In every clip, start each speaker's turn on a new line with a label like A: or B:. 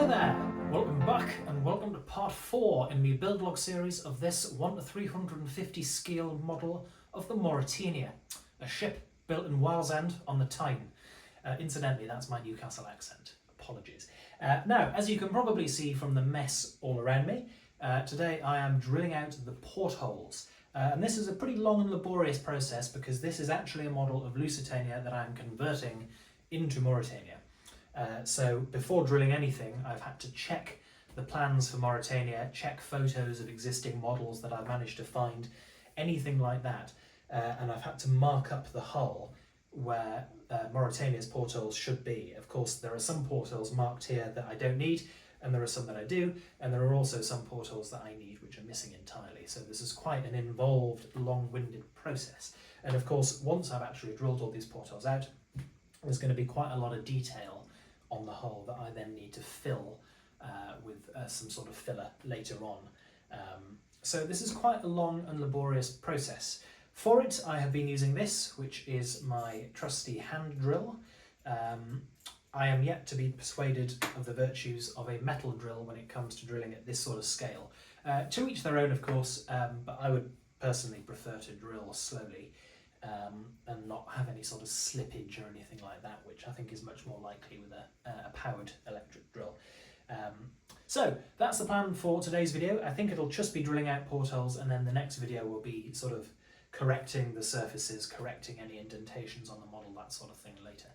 A: Hi there, welcome back and welcome to part 4 in the build log series of this 1:350 scale model of the Mauretania, a ship built in Wallsend on the Tyne. Incidentally, that's my Newcastle accent, apologies. Now, as you can probably see from the mess all around me, today I am drilling out the portholes. And this is a pretty long and laborious process because this is actually a model of Lusitania that I'm converting into Mauretania. So before drilling anything, I've had to check the plans for Mauretania, check photos of existing models that I've managed to find, anything like that. And I've had to mark up the hull where Mauretania's portholes should be. Of course, there are some portholes marked here that I don't need, and there are some that I do, and there are also some portholes that I need which are missing entirely. So this is quite an involved, long-winded process. And of course, once I've actually drilled all these portholes out, there's going to be quite a lot of detail on the hull that I then need to fill with some sort of filler later on. So this is quite a long and laborious process. For it, I have been using this, which is my trusty hand drill. I am yet to be persuaded of the virtues of a metal drill when it comes to drilling at this sort of scale. To each their own, of course, but I would personally prefer to drill slowly and not have any sort of slippage or anything like that, which I think is much more likely with a powered electric drill. So that's the plan for today's video. I think it'll just be drilling out portholes, and then the next video will be sort of correcting the surfaces, correcting any indentations on the model, that sort of thing later.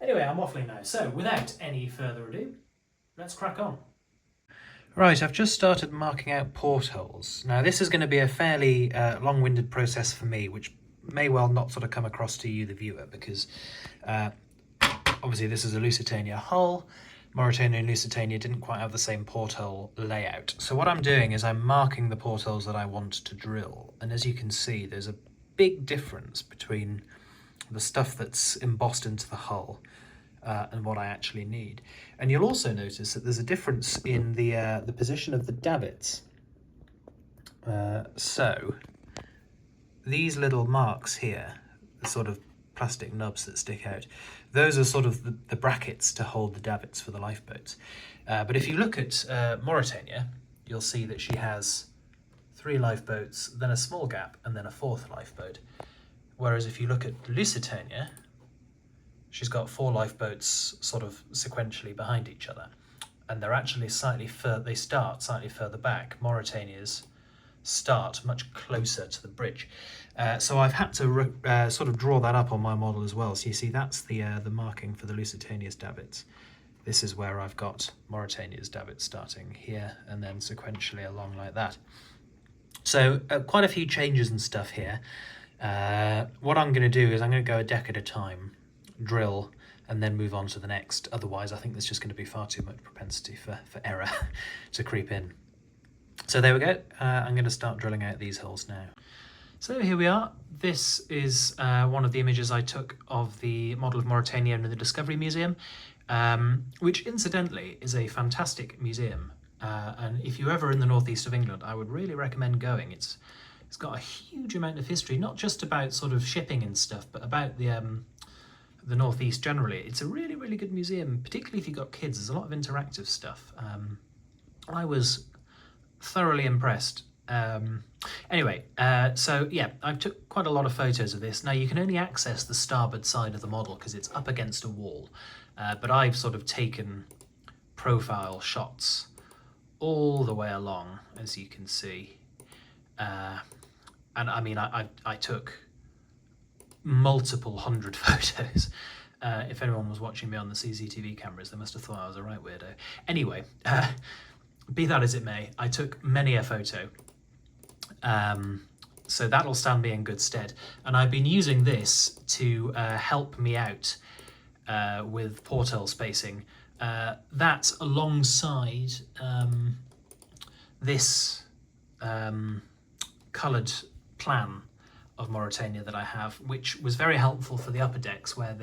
A: Anyway, I'm waffling now, so without any further ado, let's crack on. Right, I've just started marking out portholes. Now this is going to be a fairly long-winded process for me, which may well not sort of come across to you, the viewer, because obviously this is a Lusitania hull. Mauretania and Lusitania didn't quite have the same porthole layout. So what I'm doing is I'm marking the portholes that I want to drill. And as you can see, there's a big difference between the stuff that's embossed into the hull and what I actually need. And you'll also notice that there's a difference in the position of the davits. So these little marks here, the sort of plastic nubs that stick out, those are sort of the brackets to hold the davits for the lifeboats. But if you look at Mauretania, you'll see that she has 3 lifeboats, then a small gap, and then a 4th lifeboat. Whereas if you look at Lusitania, she's got 4 lifeboats sort of sequentially behind each other. And they're actually slightly further, they start slightly further back. Mauretania's start much closer to the bridge. So I've had to sort of draw that up on my model as well. So you see that's the marking for the Lusitania's davits. This is where I've got Mauretania's davits starting here and then sequentially along like that. So quite a few changes and stuff here. What I'm going to do is I'm going to go a deck at a time, drill, and then move on to the next. Otherwise, I think there's just going to be far too much propensity for error to creep in. So there we go. I'm going to start drilling out these holes now. So here we are. This is one of the images I took of the model of Mauretania in the Discovery Museum, which incidentally is a fantastic museum. And if you're ever in the northeast of England, I would really recommend going. It's got a huge amount of history, not just about sort of shipping and stuff, but about the northeast generally. It's a really, really good museum, particularly if you've got kids. There's a lot of interactive stuff. I was thoroughly impressed. Anyway, so yeah, I took quite a lot of photos of this. Now you can only access the starboard side of the model because it's up against a wall, but I've sort of taken profile shots all the way along, as you can see. And I mean, I took multiple hundred photos. If anyone was watching me on the CCTV cameras, they must have thought I was a right weirdo. Anyway, be that as it may, I took many a photo. So that'll stand me in good stead. And I've been using this to help me out with porthole spacing. That alongside this coloured plan of Mauretania that I have, which was very helpful for the upper decks where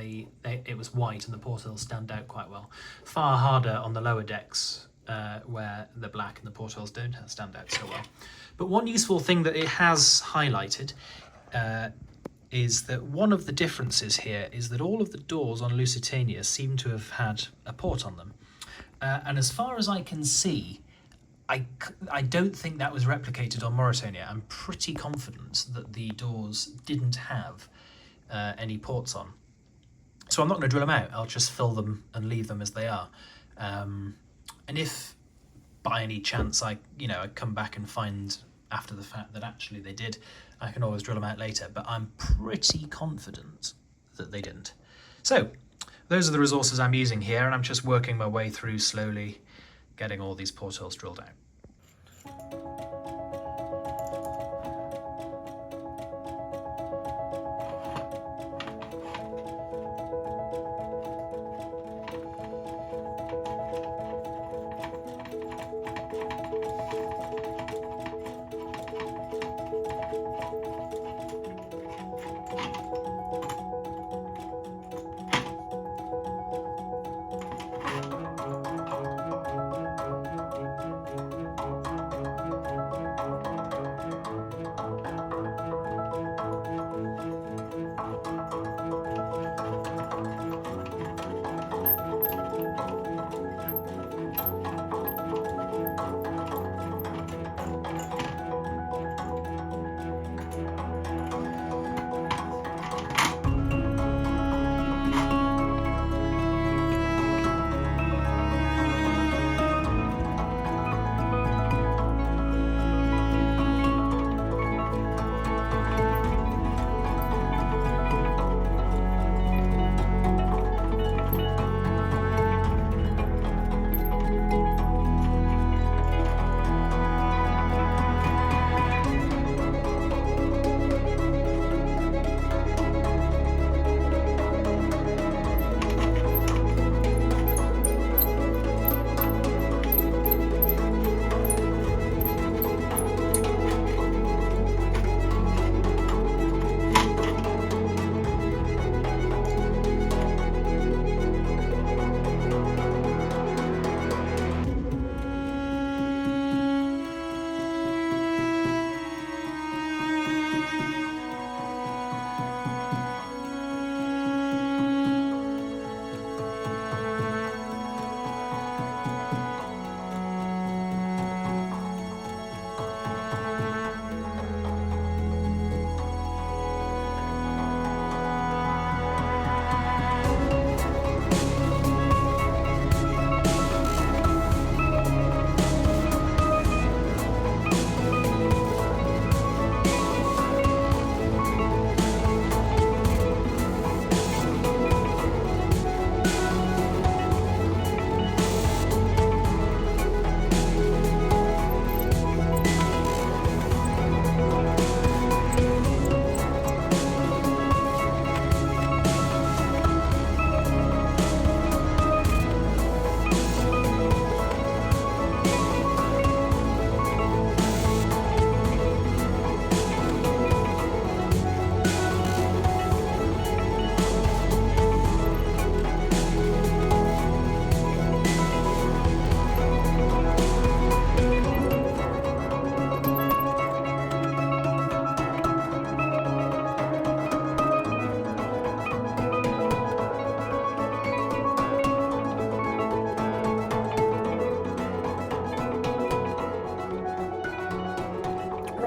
A: it was white and the portholes stand out quite well. Far harder on the lower decks where the black and the portholes don't stand out so well. But one useful thing that it has highlighted is that one of the differences here is that all of the doors on Lusitania seem to have had a port on them. And as far as I can see, I don't think that was replicated on Mauretania. I'm pretty confident that the doors didn't have any ports on. So I'm not going to drill them out. I'll just fill them and leave them as they are. And if by any chance I come back and find after the fact that actually they did, I can always drill them out later. But I'm pretty confident that they didn't. So those are the resources I'm using here, and I'm just working my way through slowly, getting all these portholes drilled out.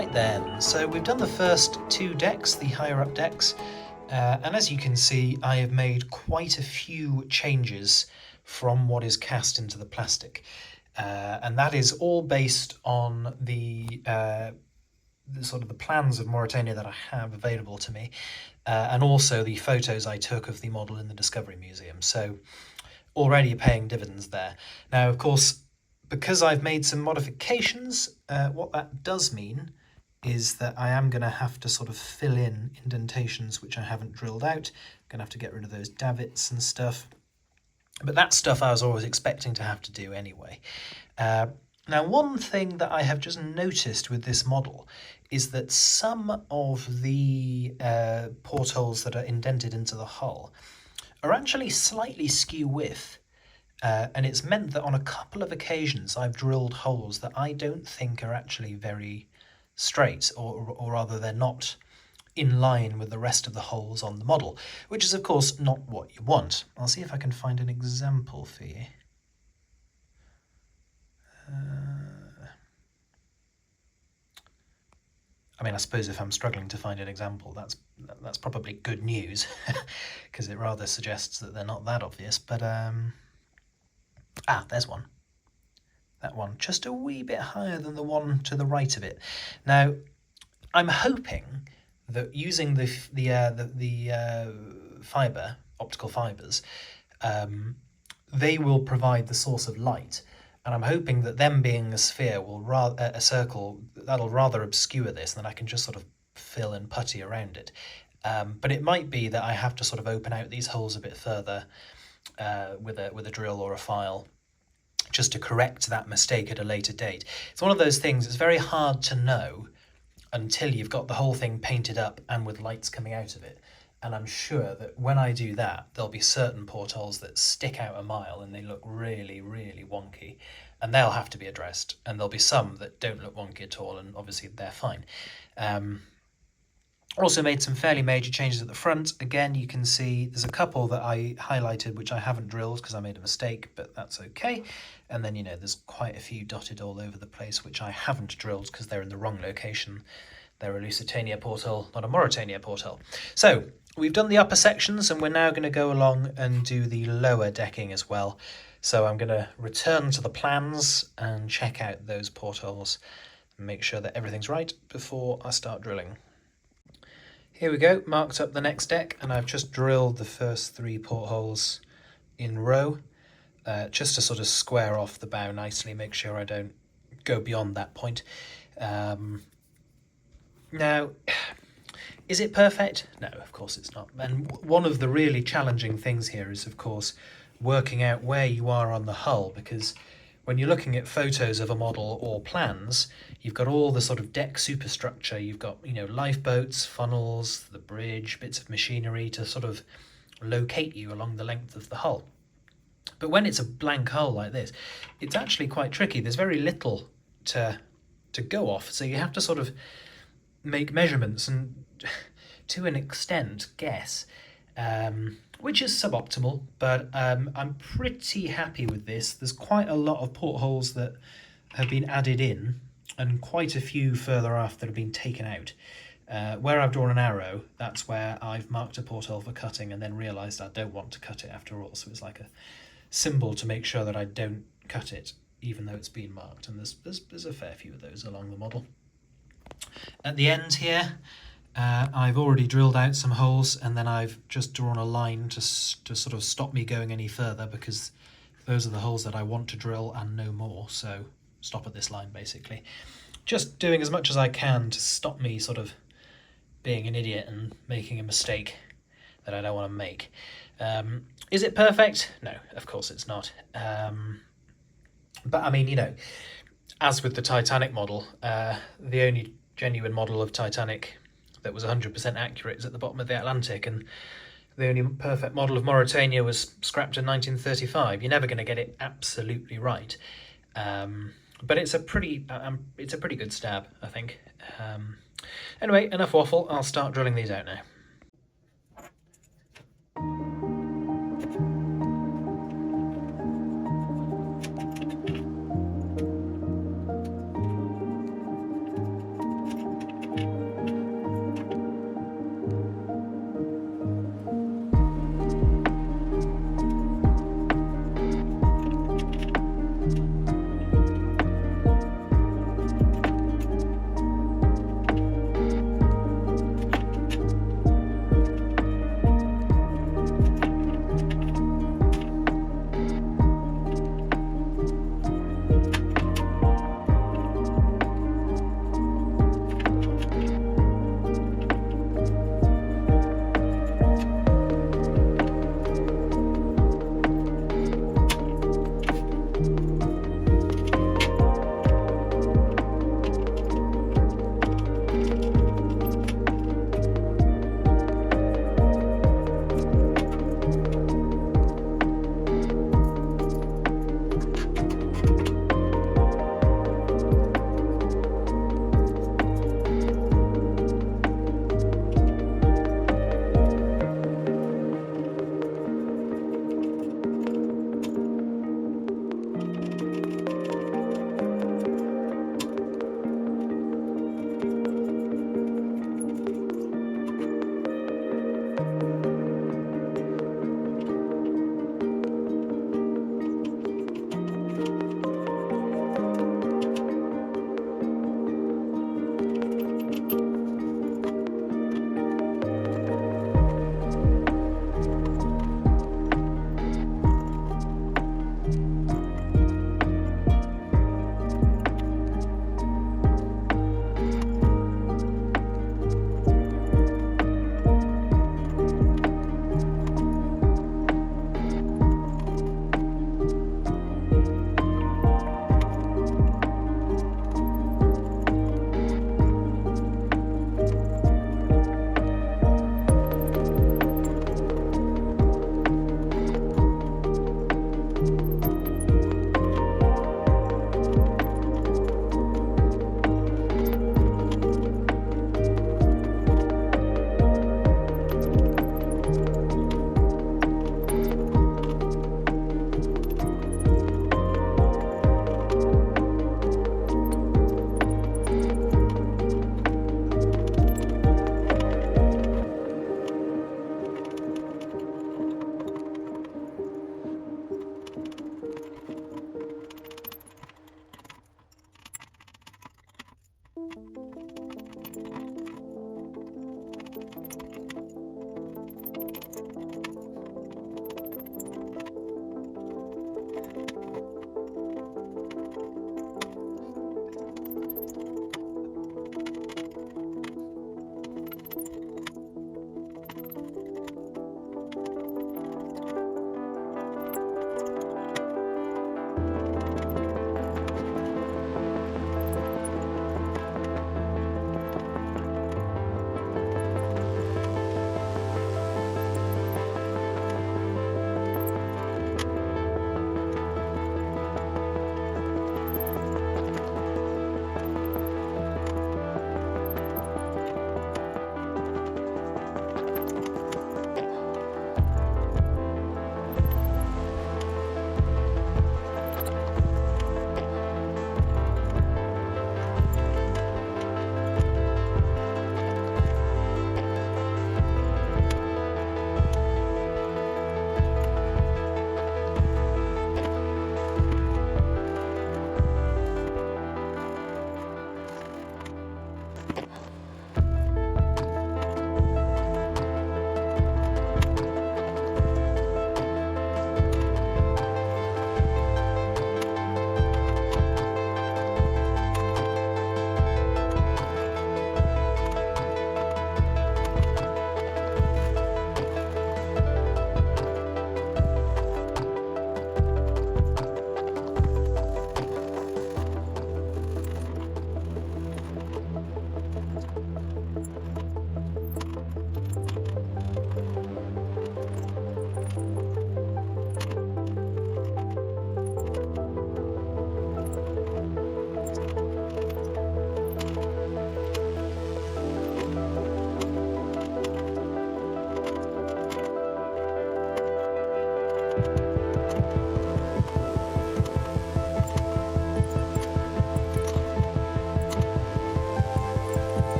A: Right then, so we've done the first two decks, the higher up decks, and as you can see I have made quite a few changes from what is cast into the plastic, and that is all based on the sort of the plans of Mauretania that I have available to me, and also the photos I took of the model in the Discovery Museum, so already paying dividends there. Now of course, because I've made some modifications, what that does mean is that I am going to have to sort of fill in indentations which I haven't drilled out. I'm going to have to get rid of those davits and stuff. But that stuff I was always expecting to have to do anyway. Now, one thing that I have just noticed with this model is that some of the portholes that are indented into the hull are actually slightly skew width. And it's meant that on a couple of occasions I've drilled holes that I don't think are actually very straight, or rather they're not in line with the rest of the holes on the model, which is of course not what you want. I'll see if I can find an example for you.
B: I mean, I suppose if I'm struggling to find an example, that's probably good news, because it rather suggests that they're not that obvious. But there's one. That one, just a wee bit higher than the one to the right of it. Now, I'm hoping that using the fibre, optical fibres, they will provide the source of light. And I'm hoping that them being a sphere will a circle, that'll rather obscure this, and then I can just sort of fill and putty around it. But it might be that I have to sort of open out these holes a bit further with a drill or a file, just to correct that mistake at a later date. It's one of those things, it's very hard to know until you've got the whole thing painted up and with lights coming out of it. And I'm sure that when I do that, there'll be certain portholes that stick out a mile and they look really, really wonky, and they'll have to be addressed. And there'll be some that don't look wonky at all, and obviously they're fine. Also made some fairly major changes at the front. Again, you can see there's a couple that I highlighted which I haven't drilled because I made a mistake, but that's okay. And then, there's quite a few dotted all over the place which I haven't drilled because they're in the wrong location. They're a Lusitania porthole, not a Mauretania porthole. So we've done the upper sections, and we're now going to go along and do the lower decking as well. So I'm going to return to the plans and check out those portholes and make sure that everything's right before I start drilling. Here we go, marked up the next deck, and I've just drilled the first 3 portholes in row, just to sort of square off the bow nicely, make sure I don't go beyond that point. Now, is it perfect? No, of course it's not. And one of the really challenging things here is, of course, working out where you are on the hull, because when you're looking at photos of a model or plans, you've got all the sort of deck superstructure. You've got, lifeboats, funnels, the bridge, bits of machinery to sort of locate you along the length of the hull. But when it's a blank hull like this, it's actually quite tricky. There's very little to go off, so you have to sort of make measurements and, to an extent, guess, which is suboptimal, but I'm pretty happy with this. There's quite a lot of portholes that have been added in, and quite a few further aft that have been taken out. Where I've drawn an arrow, that's where I've marked a porthole for cutting and then realised I don't want to cut it after all, so it's like a symbol to make sure that I don't cut it, even though it's been marked, and there's a fair few of those along the model. At the end here, I've already drilled out some holes, and then I've just drawn a line to sort of stop me going any further, because those are the holes that I want to drill and no more, so stop at this line basically. Just doing as much as I can to stop me sort of being an idiot and making a mistake that I don't want to make. Is it perfect? No, of course it's not. But I mean, as with the Titanic model, the only genuine model of Titanic that was 100% accurate is at the bottom of the Atlantic, and the only perfect model of Mauretania was scrapped in 1935. You're never going to get it absolutely right, but it's a pretty good stab, I think. Anyway, enough waffle. I'll start drilling these out now.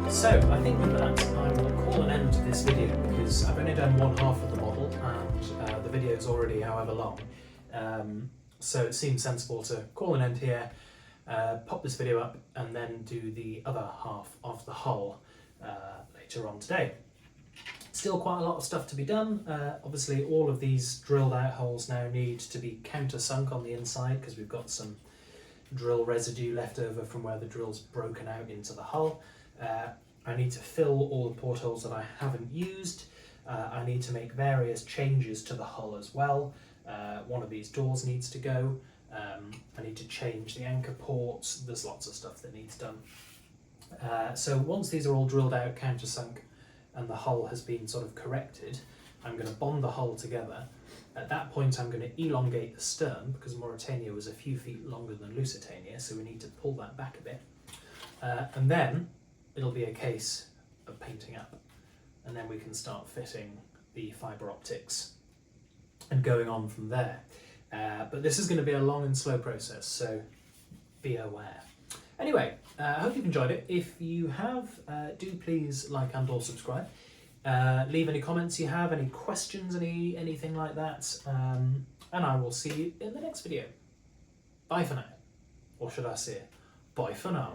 A: So, I think with that, I will call an end to this video because I've only done one half of the model and the video is already however long. So it seems sensible to call an end here, pop this video up and then do the other half of the hull later on today. Still quite a lot of stuff to be done. Obviously all of these drilled out holes now need to be countersunk on the inside because we've got some drill residue left over from where the drill's broken out into the hull. I need to fill all the portholes that I haven't used. I need to make various changes to the hull as well. One of these doors needs to go. I need to change the anchor ports. There's lots of stuff that needs done. So once these are all drilled out, countersunk, and the hull has been sort of corrected, I'm going to bond the hull together. At that point I'm going to elongate the stern, because Mauretania was a few feet longer than Lusitania, so we need to pull that back a bit. And then it'll be a case of painting up, and then we can start fitting the fibre optics and going on from there. But this is going to be a long and slow process, so be aware. Anyway, I hope you've enjoyed it. If you have, do please like and or subscribe. Leave any comments you have, any questions, anything like that, and I will see you in the next video. Bye for now. Or should I say, bye for now.